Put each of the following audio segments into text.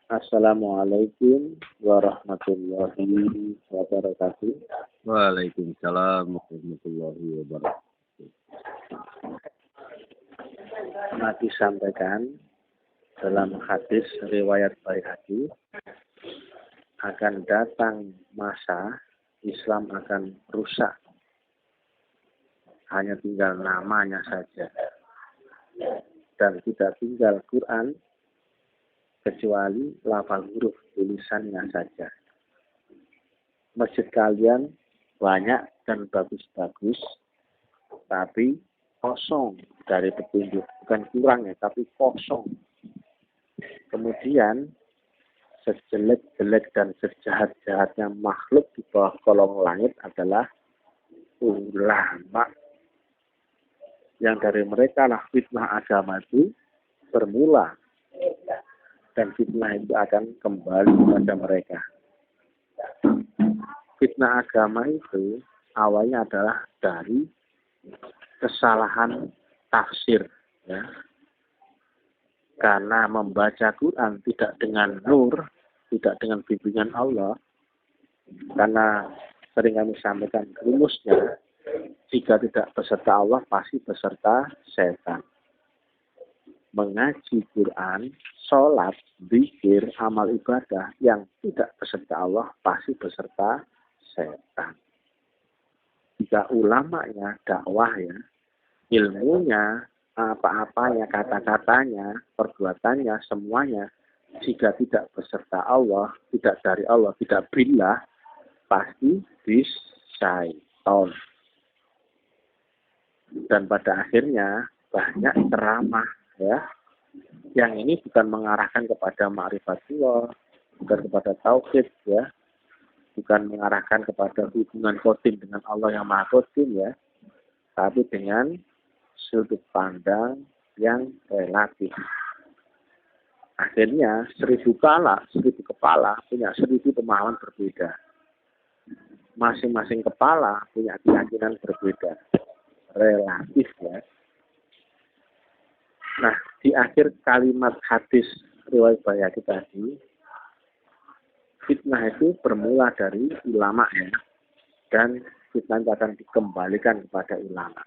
Assalamualaikum warahmatullahi wabarakatuh. Waalaikumsalam warahmatullahi wabarakatuh. Pernah disampaikan dalam hadis riwayat Baihaqi, akan datang masa Islam akan rusak. Hanya tinggal namanya saja. Dan tidak tinggal Quran kecuali lafal huruf tulisannya saja. Masjid kalian banyak dan bagus-bagus, tapi kosong dari petunjuk. Bukan kurang ya, tapi kosong. Kemudian sejelek-jelek dan sejahat-jahatnya makhluk di bawah kolong langit adalah ulama. Yang dari mereka lah fitnah agama itu bermula. Dan fitnah itu akan kembali kepada mereka. Fitnah agama itu awalnya adalah dari kesalahan tafsir. Ya. Karena membaca Quran tidak dengan nur, tidak dengan bimbingan Allah. Karena sering kami sampaikan rumusnya, jika tidak beserta Allah, pasti beserta setan. Mengaji Quran, sholat, zikir, amal ibadah yang tidak beserta Allah, pasti beserta setan. Jika ulamanya, dakwahnya, ilmunya, apa-apanya, kata-katanya, perbuatannya, semuanya, jika tidak beserta Allah, tidak dari Allah, tidak billah, pasti syaitan. Dan pada akhirnya banyak ceramah, ya. Yang ini bukan mengarahkan kepada ma'rifatullah, bukan kepada tauhid, ya. Bukan mengarahkan kepada hubungan qadim dengan Allah yang Maha Qadim, ya. Tapi dengan sudut pandang yang relatif. Akhirnya 1000 kepala punya 1000 pemahaman berbeda. Masing-masing kepala punya keyakinan berbeda. Relatif, ya. Nah, di akhir kalimat hadis riwayat Baihaqi tadi, fitnah itu bermula dari ulama, ya. Dan fitnah itu akan dikembalikan kepada ulama.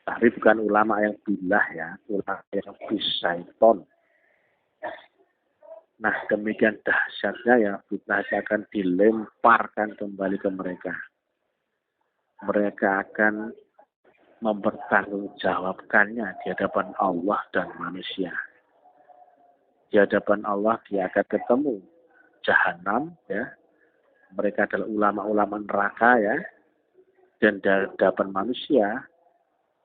Tapi bukan ulama yang billah, ya, ulama yang bisyaiton. Nah, demikian dahsyatnya, ya, fitnah akan dilemparkan kembali ke mereka. Mereka akan mempertanggungjawabkannya di hadapan Allah dan manusia. Di hadapan Allah dia akan ketemu jahanam, ya. Mereka adalah ulama-ulama neraka, ya. Dan di hadapan manusia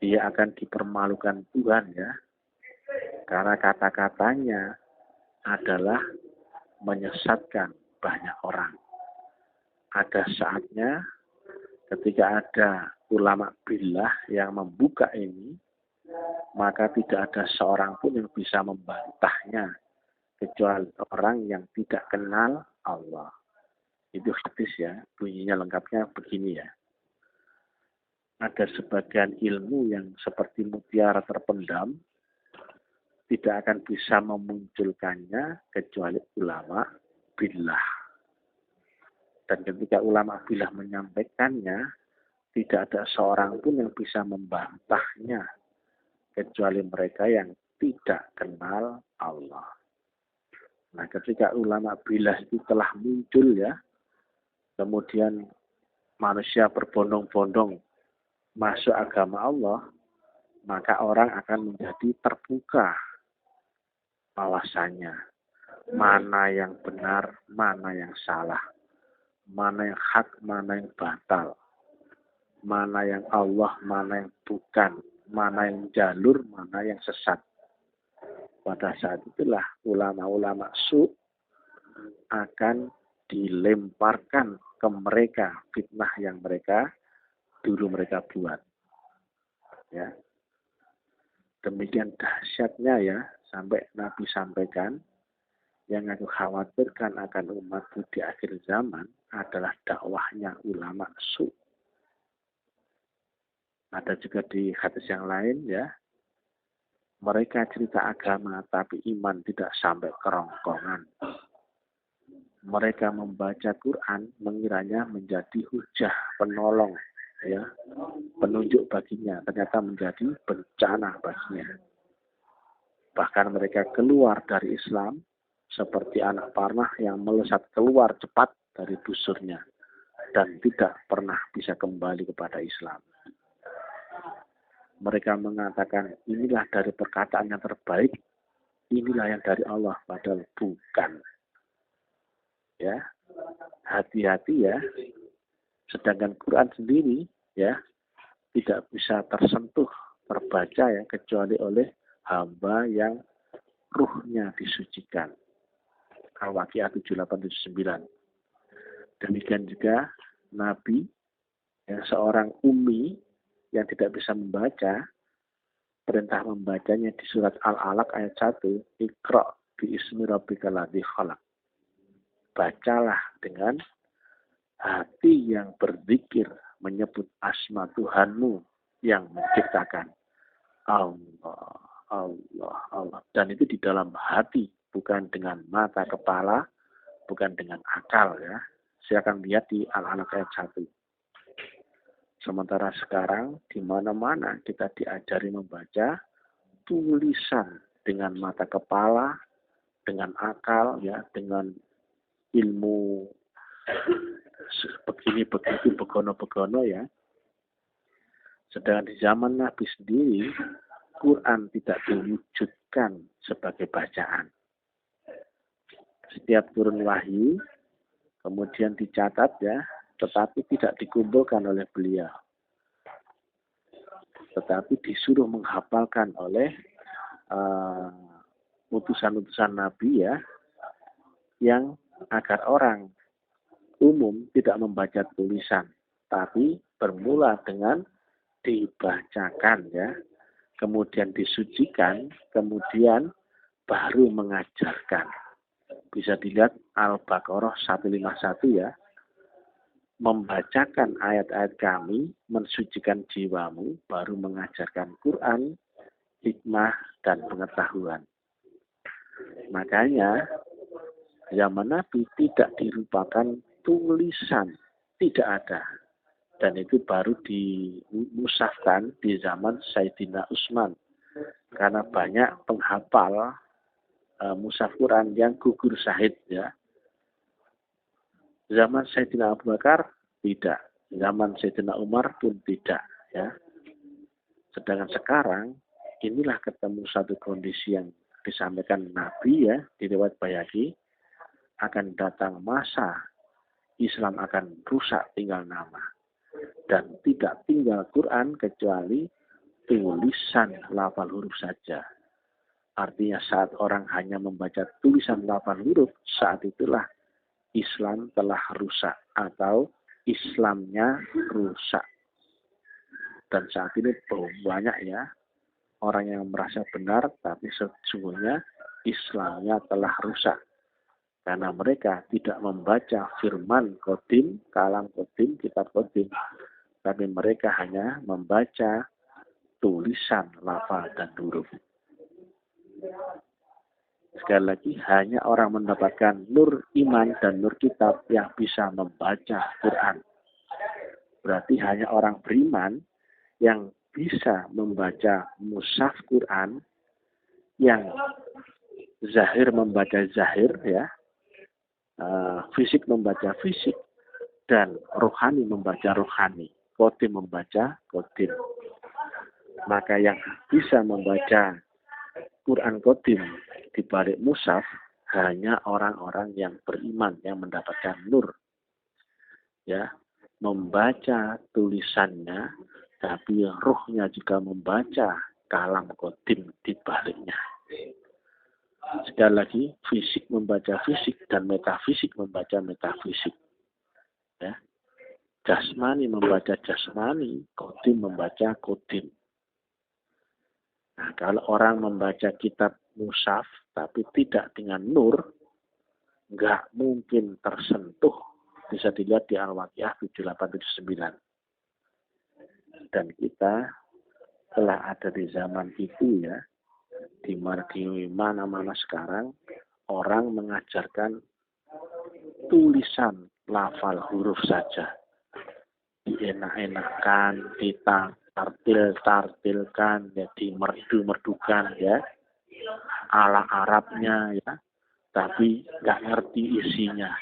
dia akan dipermalukan Tuhan, ya. Karena kata-katanya adalah menyesatkan banyak orang. Ada saatnya ketika ada ulama billah yang membuka ini, maka tidak ada seorang pun yang bisa membantahnya kecuali orang yang tidak kenal Allah. Itu hadis, ya, bunyinya lengkapnya begini, ya. Ada sebagian ilmu yang seperti mutiara terpendam, tidak akan bisa memunculkannya kecuali ulama billah. Dan ketika ulama billah menyampaikannya, tidak ada seorang pun yang bisa membantahnya kecuali mereka yang tidak kenal Allah. Nah, ketika ulama billah itu telah muncul, ya, kemudian manusia berbondong-bondong masuk agama Allah, maka orang akan menjadi terbuka alasannya. Mana yang benar, mana yang salah. Mana yang hak, mana yang batal. Mana yang Allah, mana yang bukan. Mana yang jalur, mana yang sesat. Pada saat itulah ulama-ulama akan dilemparkan ke mereka fitnah yang dulu mereka buat. Ya. Demikian dahsyatnya, ya, sampai Nabi sampaikan, yang aku khawatirkan akan umatku di akhir zaman adalah dakwahnya ulama Ada juga di hadis yang lain, ya, Mereka cerita agama tapi iman tidak sampai kerongkongan. Mereka membaca Quran mengiranya menjadi hujah, penolong, ya, penunjuk baginya. Ternyata menjadi bencana baginya. Bahkan mereka keluar dari Islam seperti anak panah yang melesat keluar cepat dari busurnya dan tidak pernah bisa kembali kepada Islam. Mereka mengatakan inilah dari perkataan yang terbaik, inilah yang dari Allah, padahal bukan. Ya, hati-hati ya. Sedangkan Quran sendiri ya tidak bisa tersentuh, terbaca ya kecuali oleh hamba yang ruhnya disucikan. Al-Waqiah 78-79. Demikian juga Nabi yang seorang ummi yang tidak bisa membaca, perintah membacanya di surat Al-Alaq ayat 1, Iqra bi ismi rabbikal ladzi khalaq. Bacalah dengan hati yang berzikir menyebut asma Tuhanmu yang menciptakan. Allah, Allah, Allah. Dan itu di dalam hati, bukan dengan mata kepala, bukan dengan akal ya. Silakan lihat di Al-Alaq ayat 1. Sementara sekarang di mana-mana kita diajari membaca tulisan dengan mata kepala, dengan akal ya, dengan ilmu begini begitu begono-begono ya. Sedangkan di zaman Nabi sendiri Quran tidak diwujudkan sebagai bacaan. Setiap turun wahyu kemudian dicatat ya, tetapi tidak dikumpulkan oleh beliau. Tetapi disuruh menghafalkan oleh utusan-utusan Nabi ya, yang agar orang umum tidak membaca tulisan, tapi bermula dengan dibacakan ya, kemudian disucikan, kemudian baru mengajarkan. Bisa dilihat Al-Baqarah 151 ya. Membacakan ayat-ayat kami, mensucikan jiwamu, baru mengajarkan Quran, hikmah, dan pengetahuan. Makanya, zaman Nabi tidak dirupakan tulisan, tidak ada. Dan itu baru dimusafkan di zaman Sayyidina Utsman. Karena banyak penghafal mushaf Quran yang gugur syahid ya. Zaman Sayyidina Abu Bakar tidak, zaman Sayyidina Umar pun tidak ya. Sedangkan sekarang inilah ketemu satu kondisi yang disampaikan Nabi ya di riwayat Baihaqi, akan datang masa Islam akan rusak tinggal nama dan tidak tinggal Quran kecuali tulisan lafal huruf saja. Artinya saat orang hanya membaca tulisan lafal huruf, saat itulah Islam telah rusak atau Islamnya rusak. Dan saat ini banyak ya orang yang merasa benar tapi sesungguhnya Islamnya telah rusak. Karena mereka tidak membaca firman Qadim, kalam Qadim, kitab Qadim. Tapi mereka hanya membaca tulisan lafal dan huruf. Sekali lagi, hanya orang mendapatkan nur iman dan nur kitab yang bisa membaca Quran. Berarti hanya orang beriman yang bisa membaca mushaf Quran, yang zahir membaca zahir, ya, fisik membaca fisik, dan rohani membaca rohani, qadim membaca qadim. Maka yang bisa membaca Quran qadim di balik mushaf hanya orang-orang yang beriman yang mendapatkan nur. Ya, membaca tulisannya tapi ruhnya juga membaca kalam qadim di baliknya. Sekali lagi, fisik membaca fisik dan metafisik membaca metafisik. Ya. Jasmani membaca jasmani, qadim membaca qadim. Nah, kalau orang membaca kitab mushaf tapi tidak dengan nur, nggak mungkin tersentuh. Bisa dilihat di Al-Waqiah 78-79. Dan kita telah ada di zaman itu ya, Di mana-mana sekarang orang mengajarkan tulisan lafal huruf saja. Dienak-enakan, ditartil-tartilkan, ya, dimerdu-merdukan, ya, ala Arabnya, ya, tapi nggak ngerti isinya.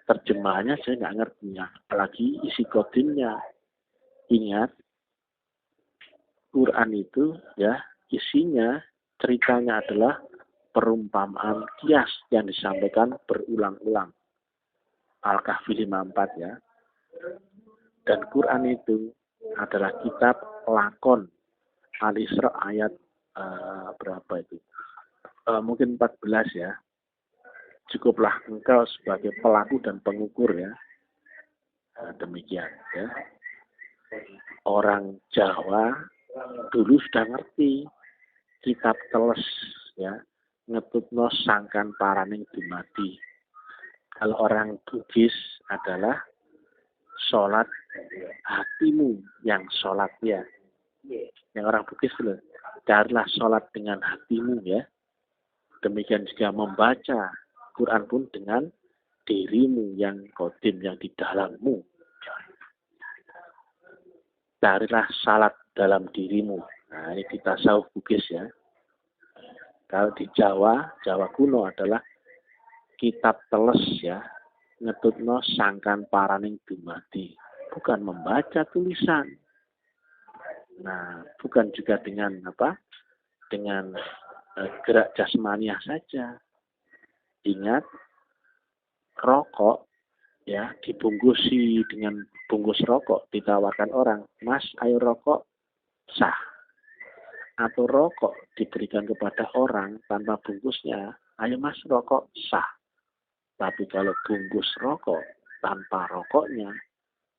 Terjemahannya saya nggak ngertinya, apalagi isi kodinnya. Ingat, Quran itu, ya, isinya, ceritanya adalah perumpamaan kias yang disampaikan berulang-ulang. Al-Kahfi 54, ya. Dan Quran itu adalah kitab lakon. Al-Isra ayat berapa itu? Mungkin 14, ya. Cukuplah engkau sebagai pelaku dan pengukur, ya. Demikian, ya. Orang Jawa dulu sudah ngerti kitab teles, ya, ngetutno sangkan paraning dumadi. Kalau orang Bugis adalah sholat hatimu yang sholat, ya. Yang orang Bugis loh, carilah sholat dengan hatimu, ya. Demikian juga membaca Quran pun dengan dirimu yang kodim, yang di dalammu. Carilah salat dalam dirimu. Nah, ini di tasawuf Bugis, ya. Kalau di Jawa kuno adalah kitab teles, ya. Ngetutno sangkan paraning dumadi. Bukan membaca tulisan. Nah, bukan juga dengan apa? Dengan gerak jasmaniah saja. Ingat, rokok, ya, dibungkusi dengan bungkus rokok, ditawarkan orang, Mas, ayo rokok, sah. Atau rokok diberikan kepada orang tanpa bungkusnya, ayo Mas, rokok, sah. Tapi kalau bungkus rokok tanpa rokoknya,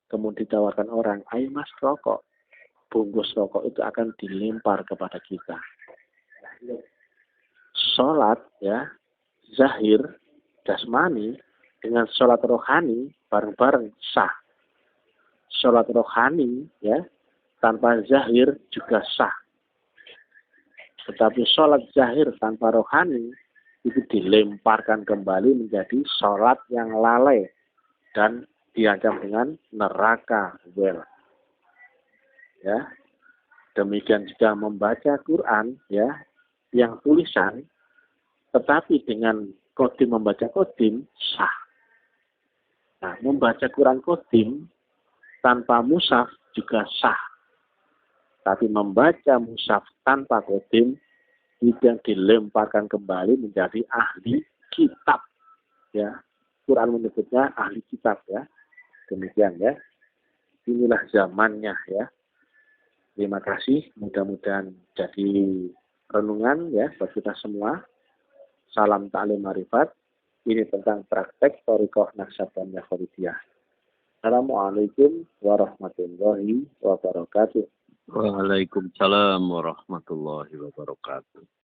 kemudian ditawarkan orang, ayo Mas, rokok, bungkus rokok itu akan dilempar kepada kita. Sholat, ya, zahir, jasmani, dengan sholat rohani bareng-bareng sah. Sholat rohani, ya, tanpa zahir juga sah. Tetapi sholat zahir tanpa rohani itu dilemparkan kembali menjadi sholat yang lalai dan diancam dengan neraka. Well, ya, demikian juga membaca Quran, ya, yang tulisan, tetapi dengan kodim membaca kodim sah. Nah, membaca Quran kodim tanpa mushaf juga sah. Tapi membaca mushaf tanpa kodim tidak dilemparkan kembali menjadi ahli kitab. Ya, Quran menyebutnya ahli kitab, ya. Demikian, ya. Inilah zamannya, ya. Terima kasih. Mudah-mudahan jadi renungan, ya, buat kita semua. Salam ta'lim marifat. Ini tentang praktek Thariqah Naqsyabandiyah Kholidiyah. Assalamualaikum warahmatullahi wabarakatuh. Waalaikumsalam warahmatullahi wabarakatuh.